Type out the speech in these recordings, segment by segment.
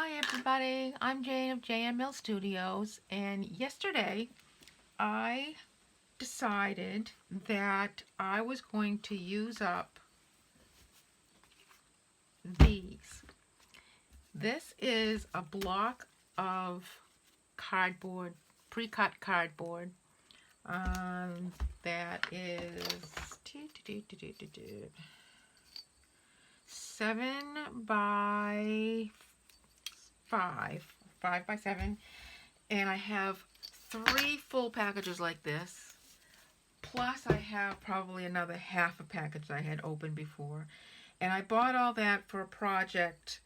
Hi everybody, I'm Jane of JML Studios, and yesterday I decided that I was going to use up these. This is a block of cardboard, pre-cut cardboard, that is 7 by 5 by 7, and I have 3 full packages like this, plus I have probably another half a package I had opened before, and I bought all that for a project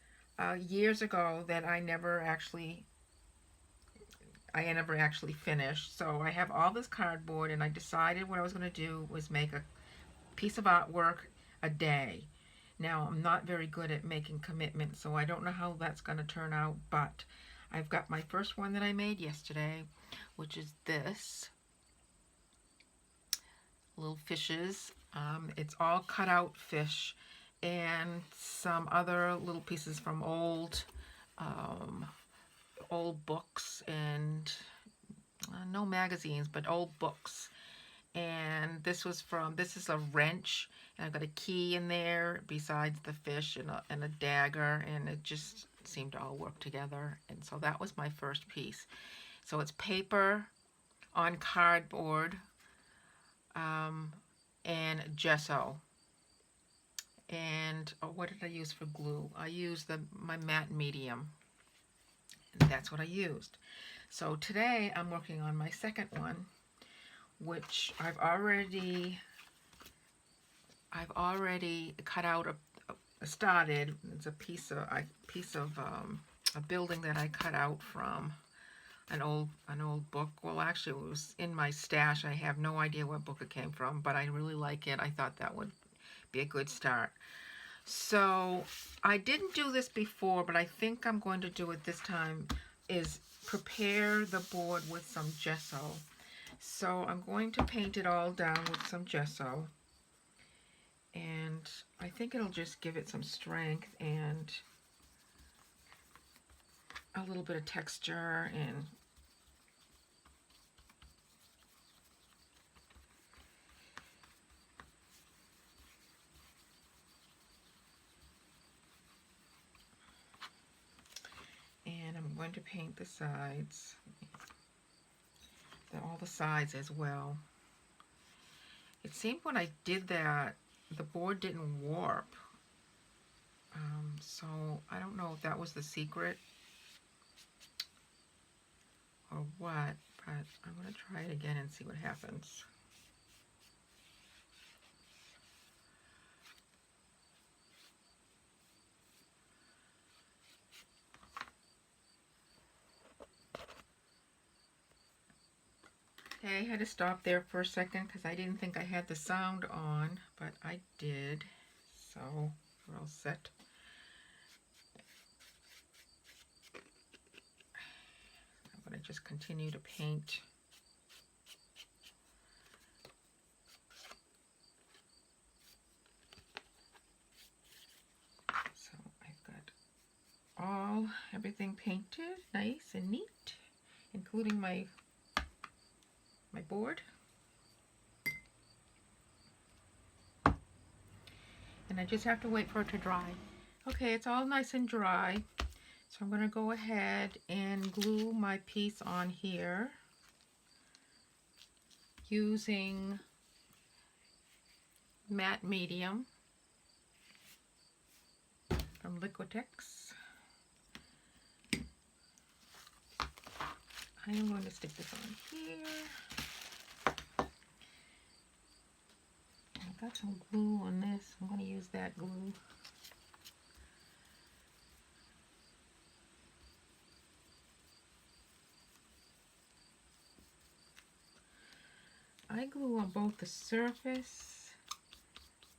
years ago that I never actually finished. So I have all this cardboard, and I decided what I was going to do was make a piece of artwork a day. Now, I'm not very good at making commitments, so I don't know how that's going to turn out, but I've got my first one that I made yesterday, which is this. Little fishes. It's all cut out fish and some other little pieces from old books and no magazines, but old books. And this is a wrench, and I've got a key in there besides the fish and a dagger, and it just seemed to all work together. And so that was my first piece. So it's paper on cardboard and gesso. And what did I use for glue? I used my matte medium, and that's what I used. So today I'm working on my second one, which I've already cut out started. It's a piece of a building that I cut out from an old book. Well, actually, it was in my stash. I have no idea what book it came from, but I really like it. I thought that would be a good start. So I didn't do this before, but I think I'm going to do it this time, is prepare the board with some gesso. So I'm going to paint it all down with some gesso, and I think it'll just give it some strength and a little bit of texture. And I'm going to paint the sides, all the sides as well. It seemed when I did that, the board didn't warp. So I don't know if that was the secret or what, but I'm going to try it again and see what happens. Okay, I had to stop there for a second because I didn't think I had the sound on, but I did. So we're all set. I'm going to just continue to paint. So I've got everything painted nice and neat, including my board. And I just have to wait for it to dry. Okay, it's all nice and dry. So I'm going to go ahead and glue my piece on here using matte medium from Liquitex. I am going to stick this on here. I've got some glue on this. I'm going to use that glue. I glue on both the surface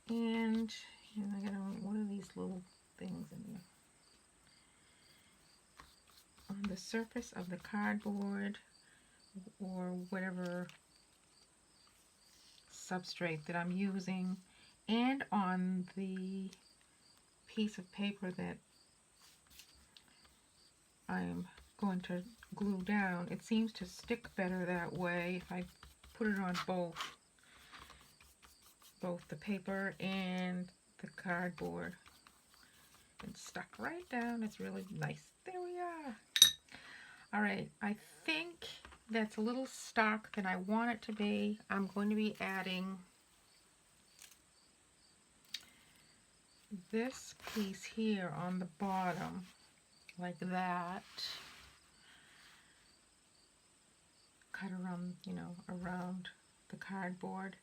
and I got one of these little things in there. On the surface of the cardboard or whatever substrate that I'm using, and on the piece of paper that I'm going to glue down. It seems to stick better that way if I put it on both the paper and the cardboard. It's stuck right down. It's really nice. There we are. All right, I think that's a little stuck than I want it to be. I'm going to be adding this piece here on the bottom, like that. Cut around, you know, around the cardboard.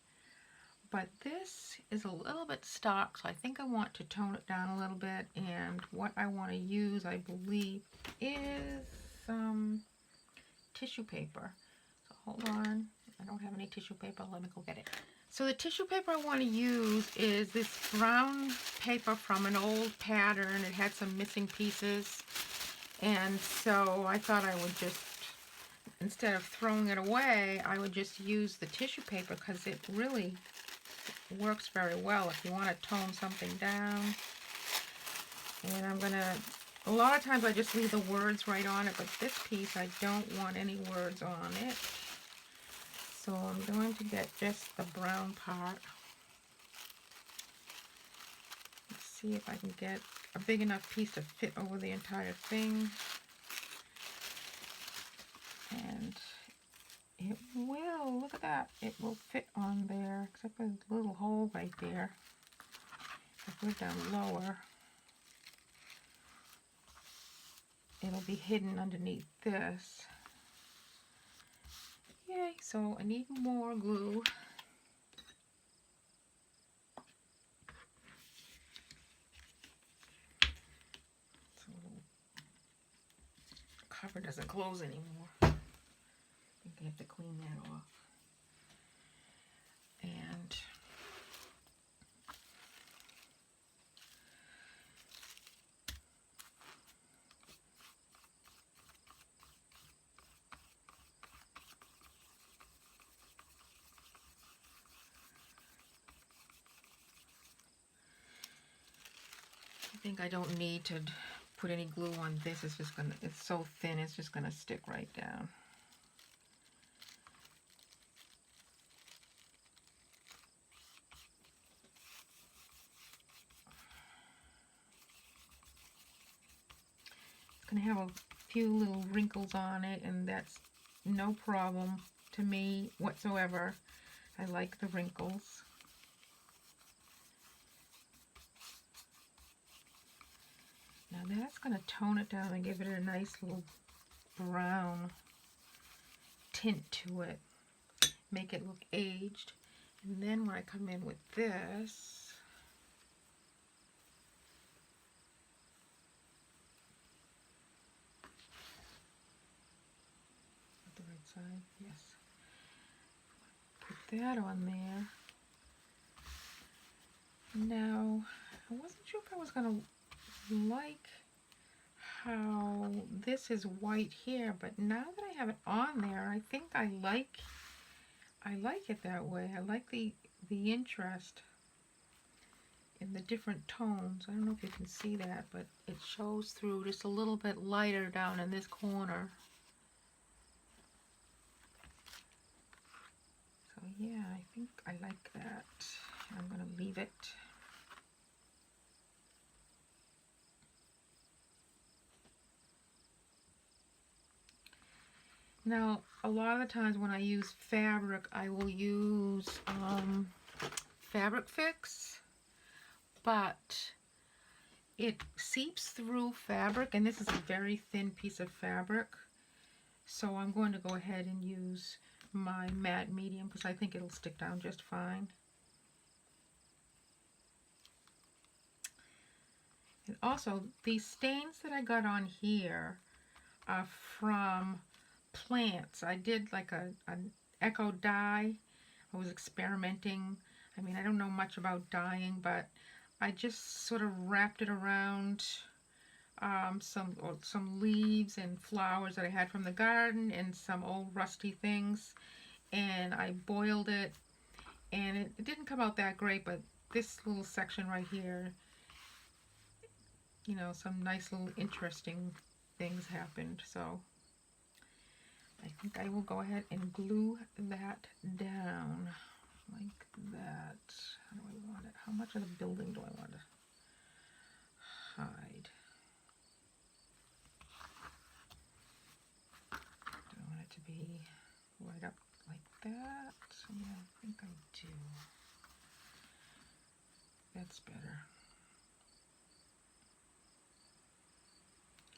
But this is a little bit stuck, so I think I want to tone it down a little bit. And what I want to use, I believe, is some tissue paper. So hold on, I don't have any tissue paper. Let me go get it. So the tissue paper I want to use is this brown paper from an old pattern. It had some missing pieces, and so I thought I would just, instead of throwing it away, I would just use the tissue paper because it really works very well if you want to tone something down. And I'm gonna, a lot of times I just leave the words right on it, but this piece I don't want any words on it. So I'm going to get just the brown part. Let's see if I can get a big enough piece to fit over the entire thing. And it will, look at that, it will fit on there, except for a little hole right there. If I put it down lower, it'll be hidden underneath this. Yay, so I need more glue. So the cover doesn't close anymore. I think I have to clean that off. And I think I don't need to put any glue on this. It's just gonna, it's so thin, it's just gonna stick right down. It's gonna have a few little wrinkles on it, and that's no problem to me whatsoever. I like the wrinkles. Now that's going to tone it down and give it a nice little brown tint to it. Make it look aged. And then when I come in with this, the right side, yes. Put that on there. Now, I wasn't sure if I was going to like how this is white here, but now that I have it on there, I think I like it that way. I like the interest in the different tones. I don't know if you can see that, but it shows through just a little bit lighter down in this corner. So yeah, I think I like that. I'm going to leave it. Now, a lot of the times when I use fabric, I will use Fabric Fix, but it seeps through fabric, and this is a very thin piece of fabric, so I'm going to go ahead and use my matte medium because I think it'll stick down just fine. And also, these stains that I got on here are from plants. I did like an echo dye. I was experimenting. I mean, I don't know much about dyeing, but I just sort of wrapped it around some leaves and flowers that I had from the garden and some old rusty things, and I boiled it, and it didn't come out that great, but this little section right here, you know, some nice little interesting things happened, so I think I will go ahead and glue that down like that. How do I want it? How much of the building do I want to hide? Do I want it to be right up like that? Yeah, I think I do. That's better.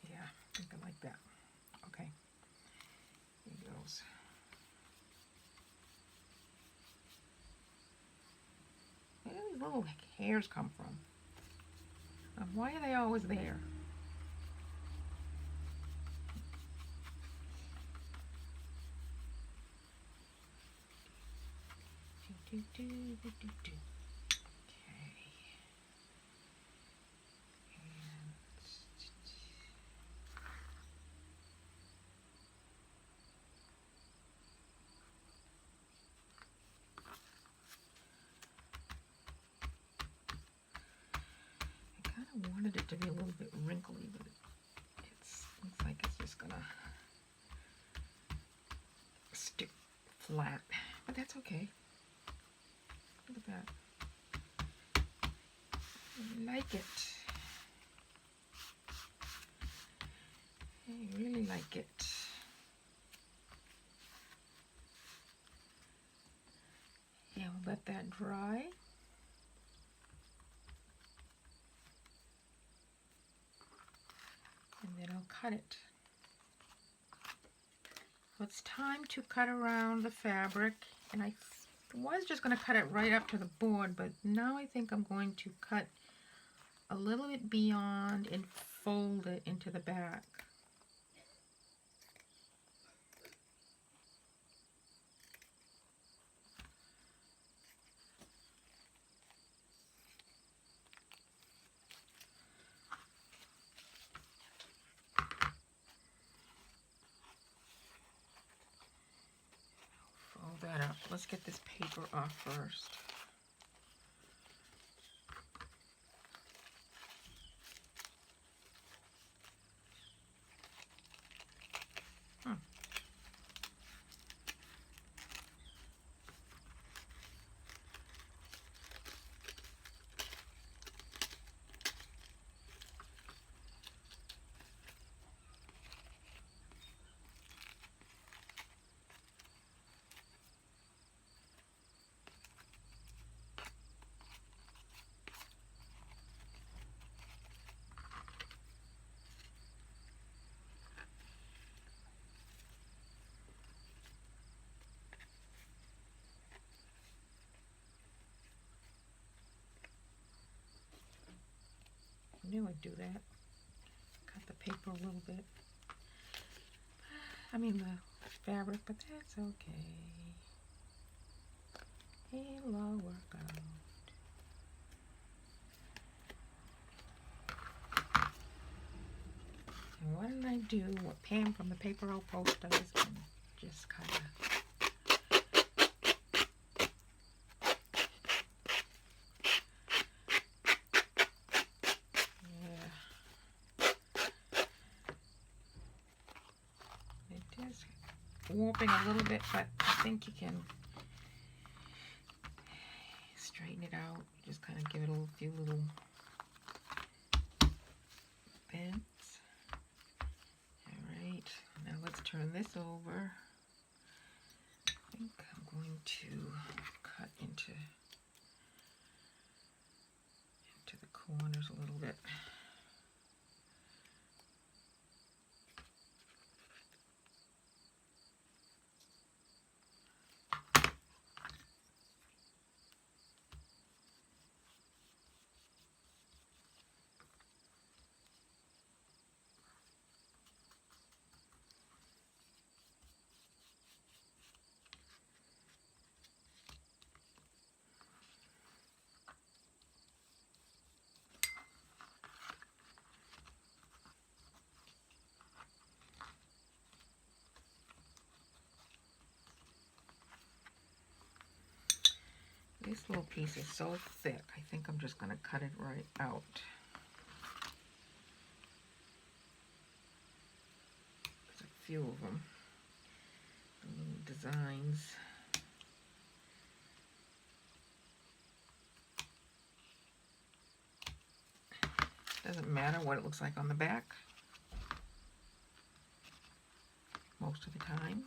Yeah, I think I like that. Okay, here it goes. Where do these little hairs come from? Why are they always there? Okay. I kind of wanted it to be a little bit wrinkly, but looks like it's just gonna stick flat. But that's okay. Look at that. I like it. I really like it. Yeah, we'll let that dry. And then I'll cut it. So it's time to cut around the fabric, and I was just going to cut it right up to the board, but now I think I'm going to cut a little bit beyond and fold it into the back. Fold that up. Let's get this paper off first. I knew I'd do that. Cut the paper a little bit. I mean the fabric, but that's okay. It'll all work out. And what did I do? What Pam from the Paper O Post does, and just kind of warping a little bit, but I think you can straighten it out. Just kind of give it a few little bends. Alright, now let's turn this over. I think I'm going to cut into the corners a little bit. This little piece is so thick, I think I'm just going to cut it right out. few of them. The little designs. Doesn't matter what it looks like on the back most of the time.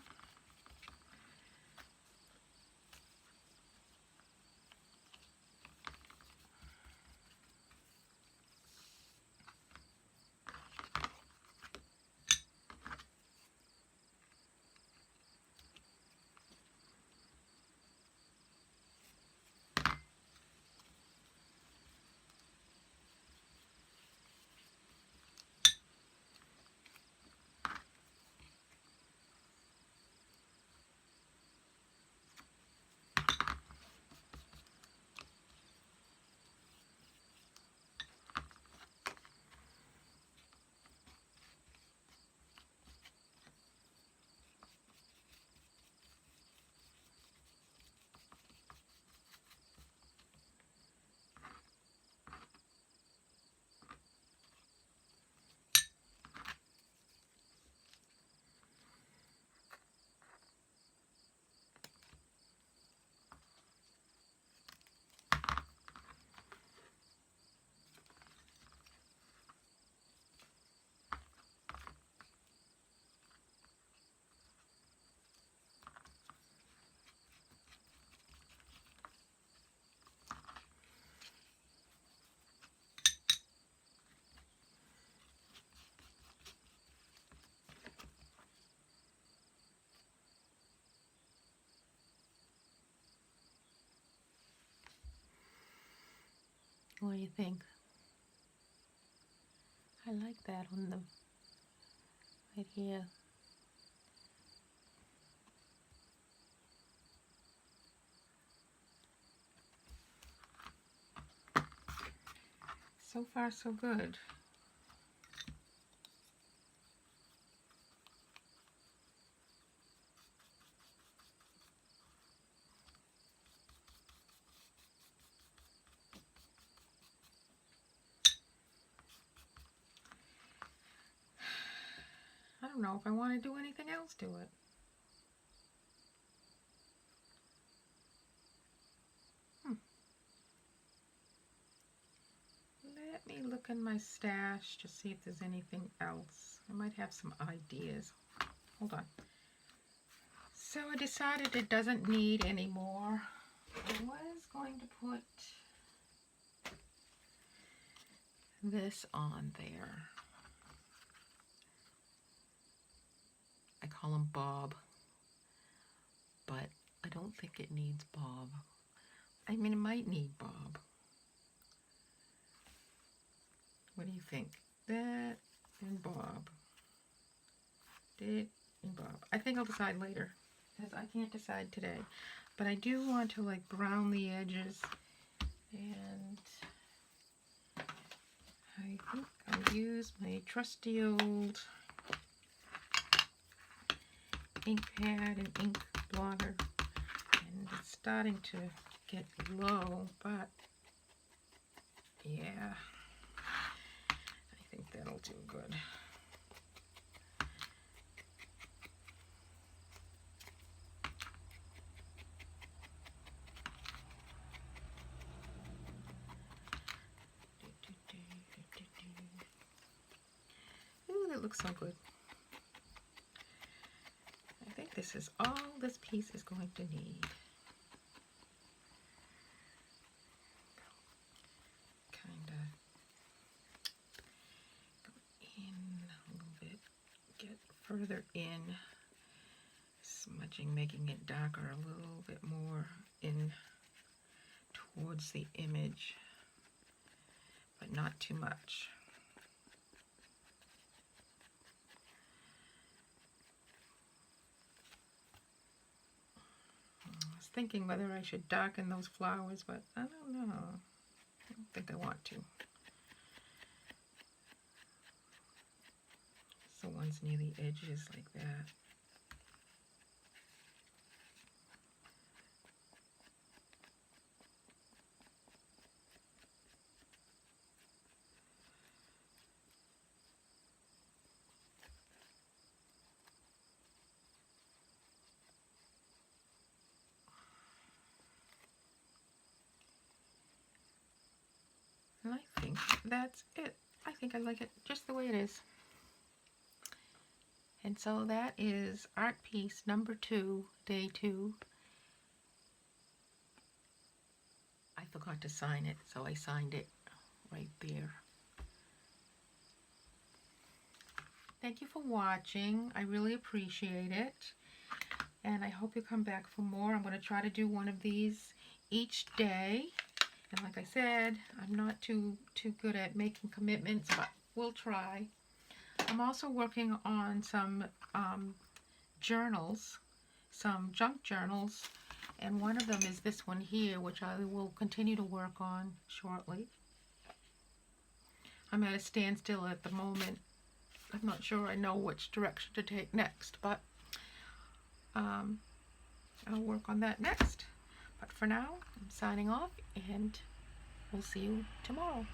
What do you think? I like that on the right here. So far, so good. I don't know if I want to do anything else to it. Let me look in my stash to see if there's anything else. I might have some ideas. Hold on. So I decided it doesn't need any more. I was going to put this on there. I call him Bob, but I don't think it needs Bob. I mean, it might need Bob. What do you think? That and Bob. That and Bob. I think I'll decide later, because I can't decide today. But I do want to like brown the edges, and I think I'll use my trusty old ink pad and ink blotter. And it's starting to get low, but yeah, I think that'll do good. Ooh, that looks so good. I think this is all this piece is going to need. Kind of go in a little bit, get further in, smudging, making it darker a little bit more in towards the image, but not too much. I was thinking whether I should darken those flowers, but I don't know. I don't think I want to. It's the ones near the edges like that. that's it. I think I like it just the way it is. And so that is art piece number 2, day 2. I forgot to sign it, so I signed it right there. Thank you for watching. I really appreciate it. And I hope you come back for more. I'm going to try to do one of these each day. And like I said, I'm not too good at making commitments, but we'll try. I'm also working on some journals, some junk journals, and one of them is this one here, which I will continue to work on shortly. I'm at a standstill at the moment. I'm not sure I know which direction to take next, but I'll work on that next. But for now, I'm signing off, and we'll see you tomorrow.